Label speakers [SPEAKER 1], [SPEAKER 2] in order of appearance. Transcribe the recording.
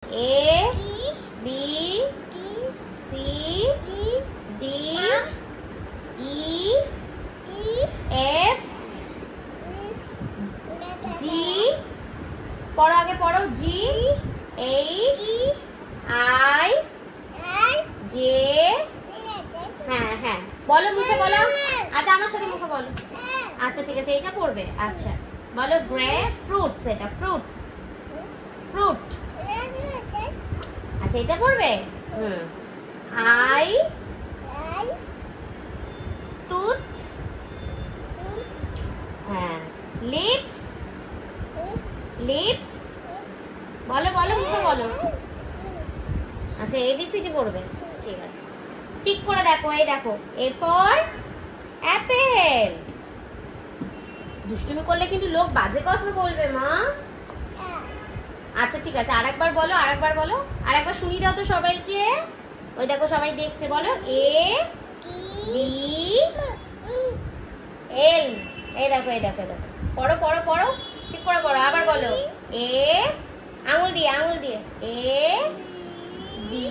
[SPEAKER 1] A B C D E F G পড়ো আগে পড়ো G H I J হ্যাঁ হ্যাঁ বলো মুখে বলো আচ্ছা আমার সাথে মুখে বলো আচ্ছা ঠিক আছে এটা পড়বে আচ্ছা বলো গ্রেপ ফ্রুটস এটা ফ্রুটস ফ্রুট আচ্ছা এটা পড়বে আই টুথ হ্যাঁ লিপস লিপস বলো বলো মুখে বলো আচ্ছা এবিসিডি পড়বে ঠিক আছে ঠিক করে দেখো এই দেখো এ ফর অ্যাপেল দুষ্টুমি করলে কিন্তু লোক বাজে কথা বলবে মা আচ্ছা ঠিক আছে আরেকবার বলো আরেকবার শুনিয়ে দাও তো সবাইকে ওই দেখো সবাই দেখছে বলো এ বি এল এই দেখো পড়ো পড়ো পড়ো ঠিক করে পড়ো আবার বলো এ আঙুল দিয়ে এ বি